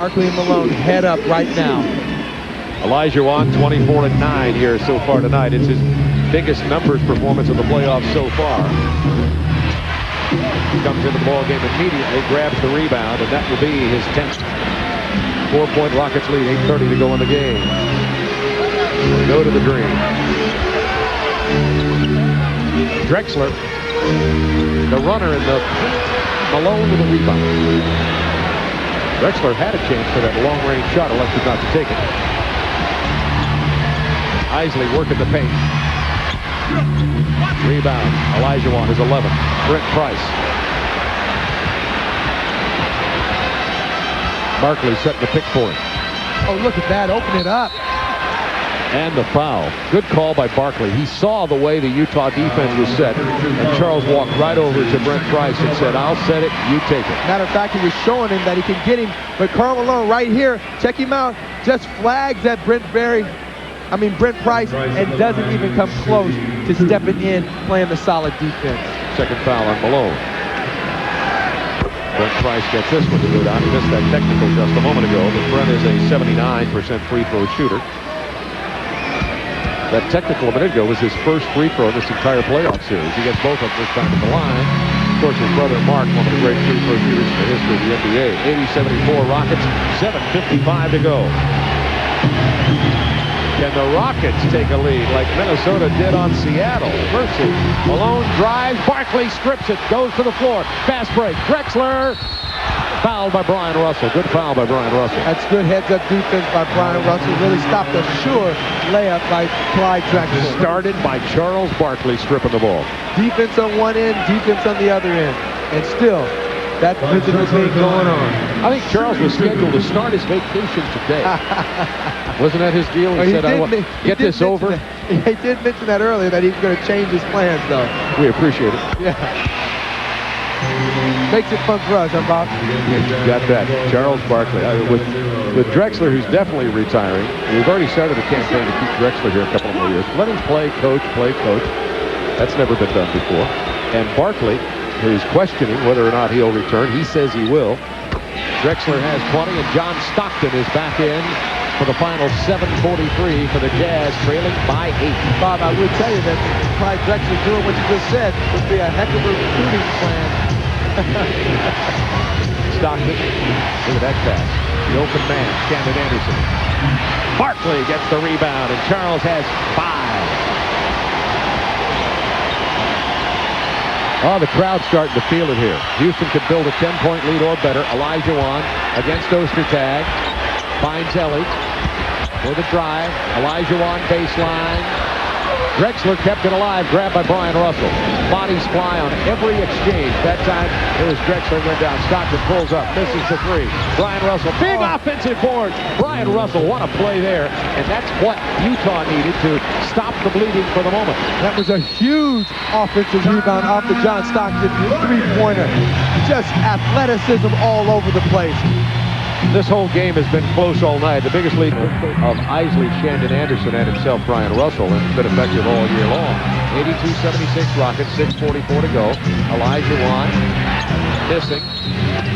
Barkley and Malone head up right now. Olajuwon 24-9 here so far tonight. It's his biggest numbers performance of the playoffs so far. He comes into the ball game immediately, grabs the rebound, and that will be his 10th. 4-point Rockets lead, 8:30 to go in the game. Go to the Dream. Drexler, the runner in the paint. Malone with a rebound. Drexler had a chance for that long-range shot, elected not to take it. Isley working the paint. Rebound. Olajuwon is 11. Brent Price. Barkley setting the pick for him. Oh, look at that. Open it up. And the foul. Good call by Barkley. He saw the way the Utah defense was set, and Charles walked right over to Brent Price and said, I'll set it, you take it. Matter of fact, he was showing him that he can get him, but Karl Malone right here, check him out, just flags at Brent Price, and doesn't even come close to stepping in, playing the solid defense. Second foul on Malone. Brent Price gets this one to go down. He missed that technical just a moment ago, but Brent is a 79% free throw shooter. That technical a minute ago was his first free throw in this entire playoff series. He gets both of them this time at the line. Of course, his brother Mark, one of the great free throw shooters in the history of the NBA. 80-74 Rockets, 7:55 to go. Can the Rockets take a lead like Minnesota did on Seattle? Mercy. Malone drives. Barkley strips it. Goes to the floor. Fast break. Drexler. Fouled by Brian Russell. Good foul by Brian Russell. That's good heads-up defense by Brian Russell. Really stopped a sure layup by Clyde Drexler. Started by Charles Barkley stripping the ball. Defense on one end, defense on the other end. And still, that physical thing going on. I think Charles was scheduled to start his vacation today. Wasn't that his deal? He said, I want to get this over. He did mention that earlier, that he's going to change his plans, though. We appreciate it. Yeah. Makes it fun for us, huh, Bob? Got that. Charles Barkley. With Drexler, who's definitely retiring. We've already started a campaign to keep Drexler here a couple more years. Let him play coach. That's never been done before. And Barkley, who's questioning whether or not he'll return. He says he will. Drexler has 20, and John Stockton is back in for the final 7:43 for the Jazz, trailing by 8. Bob, I would tell you that Clyde Drexler doing what you just said would be a heck of a recruiting plan. Stockton, look at that pass. The open man, Shandon Anderson. Barkley gets the rebound, and Charles has 5. Oh, the crowd's starting to feel it here. Houston could build a 10-point lead or better. Olajuwon against Ostertag. Finds Ellie for the drive. Olajuwon baseline. Drexler kept it alive. Grabbed by Brian Russell. Bodies fly on every exchange. That time it was Drexler went down. Stockton pulls up. Misses the three. Brian Russell. Big offensive board. Brian Russell, what a play there. And that's what Utah needed to stop the bleeding for the moment. That was a huge offensive rebound off the John Stockton three-pointer. Just athleticism all over the place. This whole game has been close all night. The biggest lead of Isley, Shandon Anderson, and himself, Brian Russell, and it's been effective all year long. 82-76 Rockets, 6:44 to go. Olajuwon missing.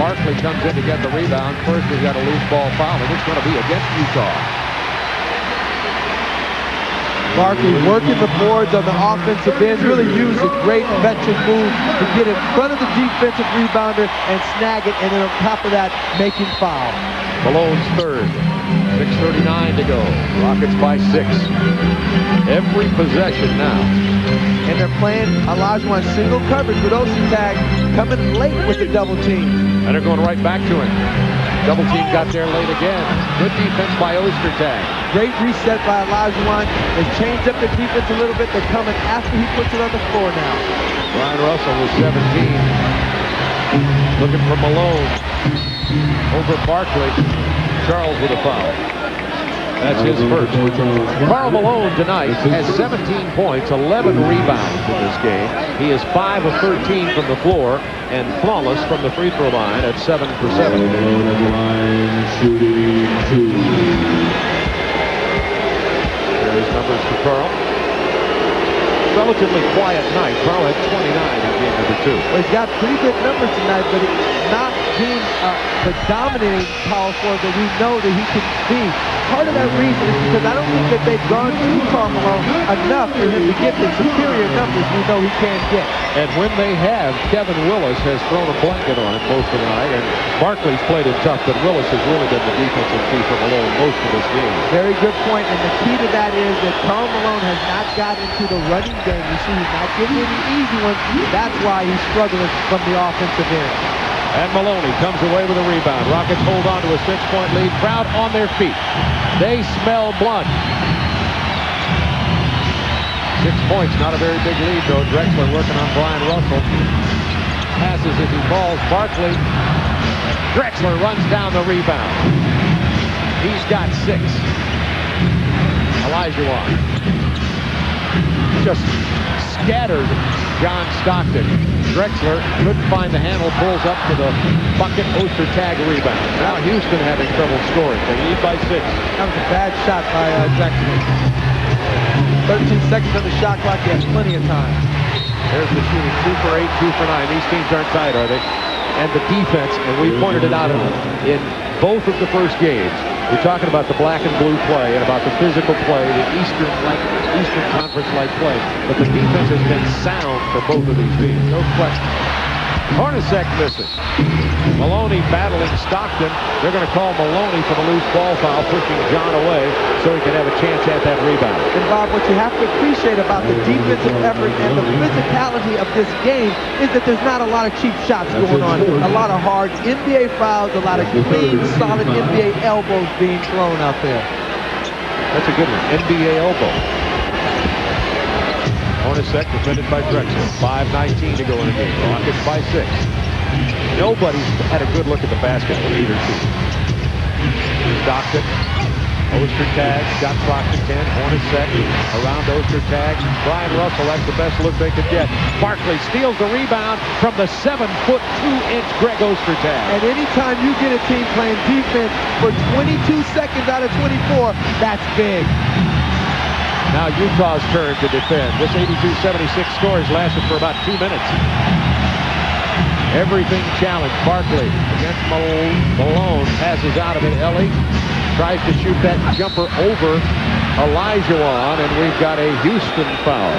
Barkley comes in to get the rebound. First, we've got a loose ball foul, and it's going to be against Utah. Barkley working the boards on the offensive end, really used a great veteran move to get in front of the defensive rebounder and snag it, and then on top of that, making foul. Malone's third. 6:39 to go. Rockets by 6. Every possession now. And they're playing Olajuwon single coverage with Ostertag coming late with the double team. And they're going right back to him. Double team got there late again. Good defense by Ostertag. Great reset by Olajuwon. They changed up the defense a little bit. They're coming after he puts it on the floor now. Brian Russell with 17. Looking for Malone. Over Barkley. Charles with a foul. That's his first. Karl Malone tonight has 17 points, 11 rebounds in this game. He is 5 of 13 from the floor and flawless from the free throw line at 7 for 7. There's numbers for Karl. Relatively quiet night. Karl had 29 in game number 2. Well, he's got pretty good numbers tonight, but it's not being the dominating power forward that we know that he can be. Part of that reason is because I don't think that they've gone to Karl Malone enough for him to get the superior numbers we know he can get. And when they have, Kevin Willis has thrown a blanket on him most of the night, and Barkley's played him tough, but Willis has really been the defensive key for Malone most of this game. Very good point, and the key to that is that Karl Malone has not got into the running game. You see, he's not getting any easy ones. That's why he's struggling from the offensive end. And Maloney comes away with a rebound. Rockets hold on to a 6-point lead. Crowd on their feet. They smell blood. 6 points, not a very big lead, though. Drexler working on Brian Russell. Passes as he falls. Barkley. Drexler runs down the rebound. He's got 6. Olajuwon just scattered John Stockton. Drexler couldn't find the handle, pulls up to the bucket. Ostertag rebound. Now Houston having trouble scoring. They lead by 6. That was a bad shot by Drexler. 13 seconds on the shot clock. He has plenty of time. There's the shooting. 2 for 8, 2 for 9. These teams aren't tight, are they? And the defense, and we pointed it out in both of the first games. We're talking about the black and blue play and about the physical play, the Eastern Conference-like play. But the defense has been sound for both of these teams. No question. Hornacek missing. Maloney battling Stockton. They're going to call Maloney for the loose ball foul, pushing John away so he can have a chance at that rebound. And Bob, what you have to appreciate about the defensive effort and the physicality of this game is that there's not a lot of cheap shots going on. A lot of hard NBA fouls, a lot of clean, solid NBA elbows being thrown out there. That's a good one. NBA elbow. Hornacek defended by Drexler. 5:19 to go in the game. Rockets by 6. Nobody's had a good look at the basket from either team. Stockton. Ostertag. Shot clock to 10. Hornacek around Ostertag. Brian Russell, that's the best look they could get. Barkley steals the rebound from the 7-foot 2-inch Greg Ostertag. And anytime you get a team playing defense for 22 seconds out of 24, that's big. Now Utah's turn to defend. This 82-76 score has lasted for about 2 minutes. Everything challenged. Barkley against Malone. Passes out of it. Ellie tries to shoot that jumper over Olajuwon, and we've got a Houston foul.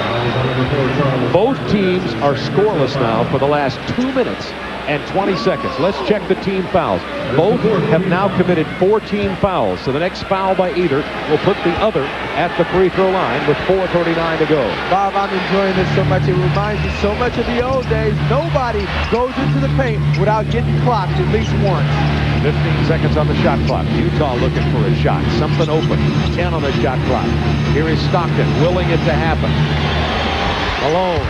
Both teams are scoreless now for the last 2 minutes and 20 seconds. Let's check the team fouls. Both have now committed 4 team fouls, so the next foul by either will put the other at the free throw line with 4:39 to go. Bob, I'm enjoying this so much. It reminds me so much of the old days. Nobody goes into the paint without getting clocked at least once. 15 seconds on the shot clock. Utah looking for a shot. Something open. 10 on the shot clock. Here is Stockton, willing it to happen. Malone.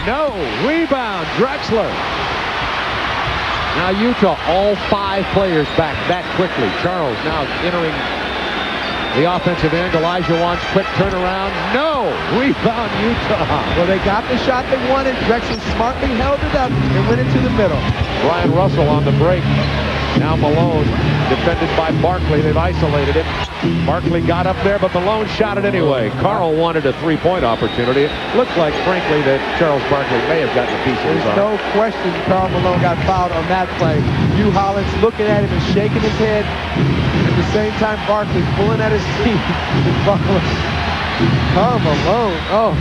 No. Rebound. Drexler. Now Utah, all 5 players back that quickly. Charles now entering the offensive end. Olajuwon's quick turnaround. No! Rebound Utah. Well, they got the shot they wanted. Drexler smartly held it up and went into the middle. Brian Russell on the break. Now Malone, defended by Barkley. They've isolated him. Barkley got up there, but Malone shot it anyway. Carl wanted a 3-point opportunity. It looked like, frankly, that Charles Barkley may have gotten a piece of his arm. There's no question Karl Malone got fouled on that play. Hugh Hollins looking at him and shaking his head. At the same time, Barkley pulling at his feet. Karl Malone, oh,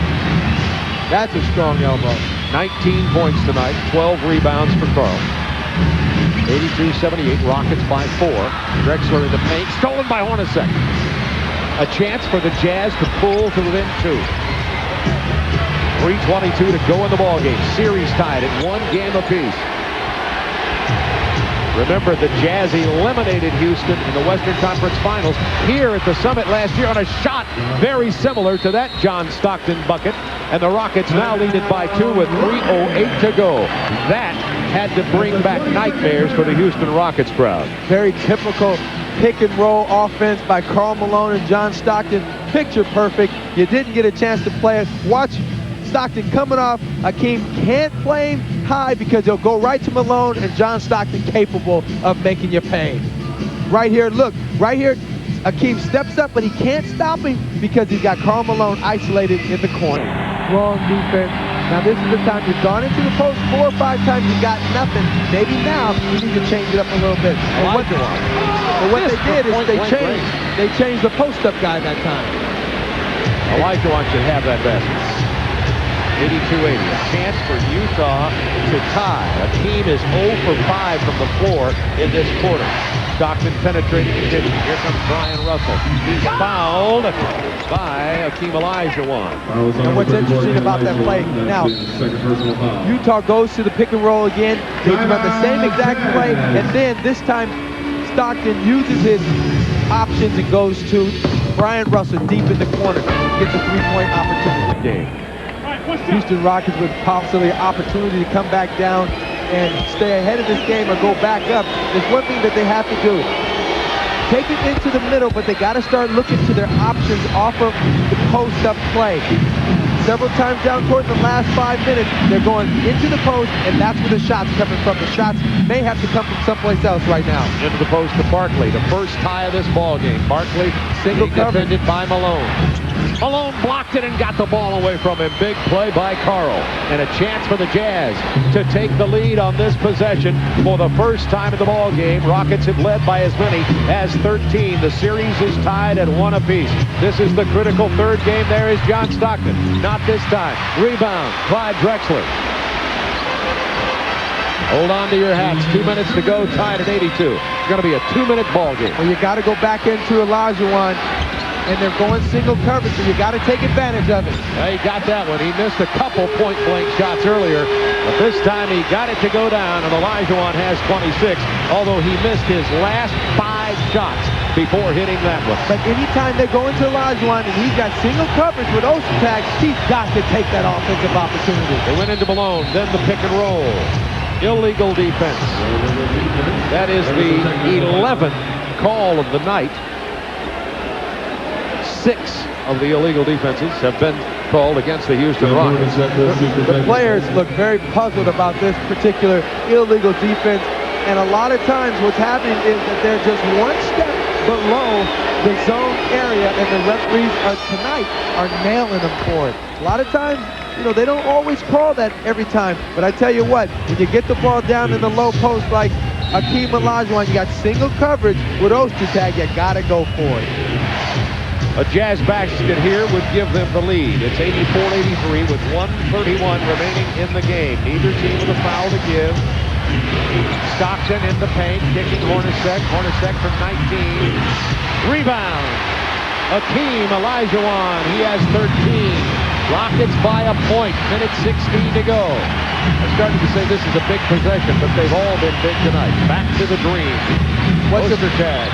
that's a strong elbow. 19 points tonight, 12 rebounds for Carl. 82-78, Rockets by 4. Drexler in the paint, stolen by Hornacek. A chance for the Jazz to pull to within 2. 3:22 to go in the ballgame. Series tied at 1 game apiece. Remember, the Jazz eliminated Houston in the Western Conference Finals here at the Summit last year on a shot very similar to that John Stockton bucket. And the Rockets now lead it by 2 with 3:08 to go. That had to bring back nightmares for the Houston Rockets crowd. Very typical pick and roll offense by Karl Malone and John Stockton. Picture perfect. You didn't get a chance to play it. Watch Stockton coming off. Akeem can't play him high because he'll go right to Malone, and John Stockton capable of making you pay. Right here, look, right here, Akeem steps up, but he can't stop him because he's got Karl Malone isolated in the corner. Strong defense Now this is the time you've gone into the post 4 or 5 times, you got nothing. Maybe now you need to change it up a little bit. But what they did is they changed the post-up guy that time. Olajuwon should have that basket. 82-80. A chance for Utah to tie. Akeem is 0 for 5 from the floor in this quarter. Stockton penetrating the kitchen. Here comes Brian Russell. He's fouled by Akeem Olajuwon. And what's interesting about that play, now, Utah goes to the pick and roll again. They run the same exact play, and then this time Stockton uses his options and goes to Brian Russell deep in the corner. Gets a three-point opportunity. Game. Houston Rockets with possibly an opportunity to come back down and stay ahead of this game or go back up. There's one thing that they have to do. Take it into the middle, but they got to start looking to their options off of the post-up play. Several times down court in the last 5 minutes, they're going into the post, and that's where the shots coming from. The shots may have to come from someplace else right now. Into the post to Barkley, the first tie of this ball game. Barkley single defended by Malone. Malone blocked it and got the ball away from him. Big play by Carl. And a chance for the Jazz to take the lead on this possession for the first time in the ball game. Rockets have led by as many as 13. The series is tied at 1 apiece. This is the critical third game. There is John Stockton. Not this time. Rebound, Clyde Drexler. Hold on to your hats. 2 minutes to go, tied at 82. It's going to be a 2-minute ball game. Well, you got to go back into Olajuwon. And they're going single coverage, so you got to take advantage of it. Well, he got that one. He missed a couple point-blank shots earlier, but this time he got it to go down, and Olajuwon has 26, although he missed his last 5 shots before hitting that one. But anytime they go into Olajuwon and he's got single coverage with Ostertag, he's got to take that offensive opportunity. They went into Malone, then the pick and roll. Illegal defense. That is the 11th call of the night. 6 of the illegal defenses have been called against the Houston Rockets. The players look very puzzled about this particular illegal defense, and a lot of times what's happening is that they're just one step below the zone area, and the referees tonight are nailing them for it. A lot of times, you know, they don't always call that every time, but I tell you what, when you get the ball down in the low post like Akeem Olajuwon, you got single coverage with Ostertag, you gotta go for it. A Jazz basket here would give them the lead. It's 84-83 with 1:31 remaining in the game. Neither team with a foul to give. Stockton in the paint, kicking Hornacek. Hornacek from 19. Rebound. Akeem Olajuwon, he has 13. Rockets by a point. Minute 16 to go. I started to say this is a big possession, but they've all been big tonight. Back to the dream. What's the tag?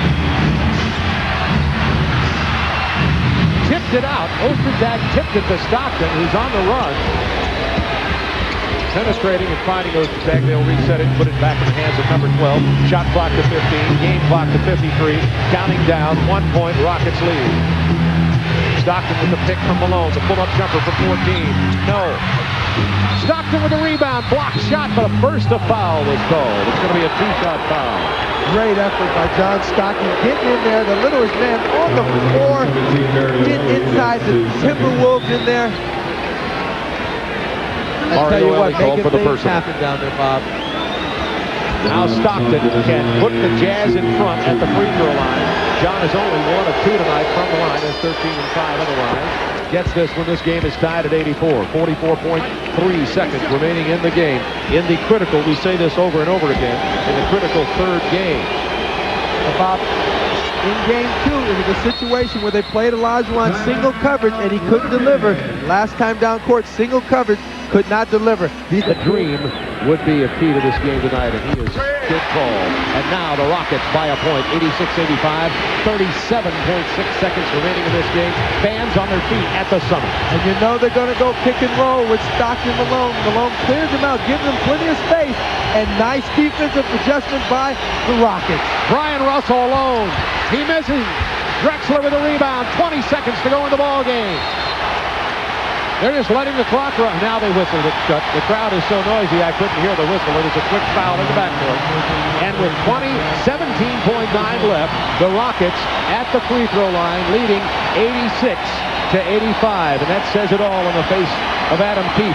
Tipped it out. Ostertag tipped it to Stockton, who's on the run. Penetrating and finding Ostertag. They'll reset it and put it back in the hands of number 12. Shot clock to 15. Game clock to 53. Counting down. 1 point. Rockets lead. Stockton with the pick from Malone. The pull-up jumper for 14. No. Stockton with a rebound. Blocked shot, but a burst of foul was called. It's going to be a 2-shot foul. Great effort by John Stockton, getting in there, the littlest man on the floor, get inside the Timberwolves in there. I tell you what, making things happen down there, Bob. Now Stockton can put the Jazz in front at the free throw line. John is only 1 of 2 tonight from the line, has 13 and 5 otherwise. Gets this when this game is tied at 84. 44.3 seconds remaining in the game. In the critical, we say this over and over again, in the critical third game. Bob, in game 2, it was a situation where they played Olajuwon single coverage and he couldn't deliver. Last time down court, single coverage, could not deliver. The dream would be a key to this game tonight, and he is good call. And now the Rockets by a point, 86-85, 37.6 seconds remaining in this game. Fans on their feet at the Summit. And you know they're going to go pick and roll with Stockton Malone. Malone clears him out, gives them plenty of space, and nice defensive adjustment by the Rockets. Brian Russell alone. He misses. Drexler with a rebound. 20 seconds to go in the ball game. They're just letting the clock run. Now they whistled it shut. The crowd is so noisy I couldn't hear the whistle. It was a quick foul in the backcourt. And with 17.9 left, the Rockets at the free throw line leading 86-85. And that says it all in the face of Adam Keefe.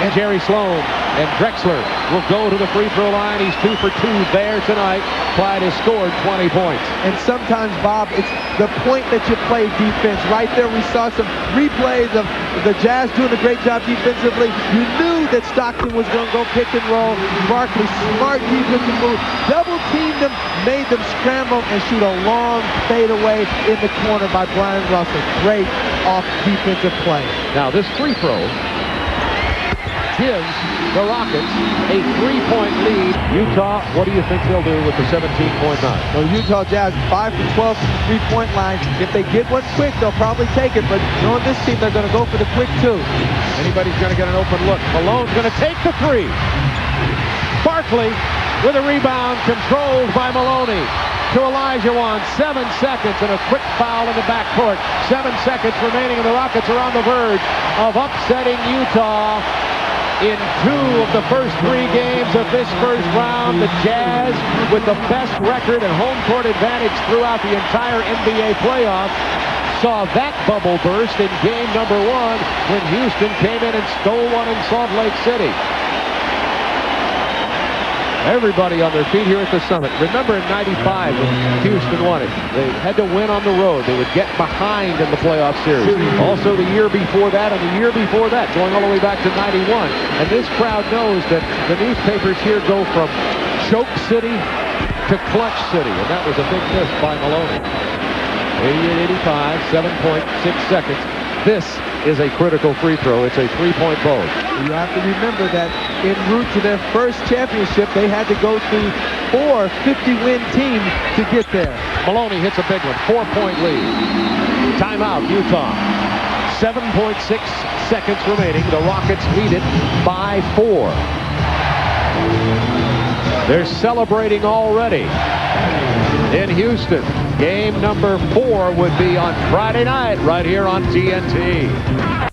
And Jerry Sloan and Drexler will go to the free throw line. He's 2 for 2 there tonight. Clyde has scored 20 points. And sometimes, Bob, it's the point that you play defense. Right there, we saw some replays of the Jazz doing a great job defensively. You knew that Stockton was going to go pick and roll. Barkley, smart defensive move, double teamed them, made them scramble and shoot a long fadeaway in the corner by Brian Russell. Great off defensive play. Now this free throw gives the Rockets a 3-point lead. Utah, what do you think they'll do with the 17.9? Well, Utah Jazz 5 for 12 from the three-point line. If they get one quick, they'll probably take it. But knowing this team, they're going to go for the quick too. Anybody's going to get an open look. Malone's going to take the three. Barkley with a rebound, controlled by Maloney. To Olajuwon, 7 seconds and a quick foul in the backcourt. 7 seconds remaining and the Rockets are on the verge of upsetting Utah in 2 of the first 3 games of this first round. The Jazz, with the best record and home court advantage throughout the entire NBA playoffs, saw that bubble burst in game number 1 when Houston came in and stole one in Salt Lake City. Everybody on their feet here at the Summit. Remember in '95 when Houston won it, they had to win on the road. They would get behind in the playoff series. Also the year before that and the year before that, going all the way back to '91. And this crowd knows that the newspapers here go from choke city to clutch city. And that was a big miss by Maloney. 88-85, 7.6 seconds. This is a critical free throw. It's a 3-point ball. You have to remember that en route to their first championship, they had to go through 4 50-win teams to get there. Maloney hits a big one. 4-point lead. Timeout, Utah. 7.6 seconds remaining. The Rockets lead it by 4. They're celebrating already in Houston. Game number 4 would be on Friday night right here on TNT.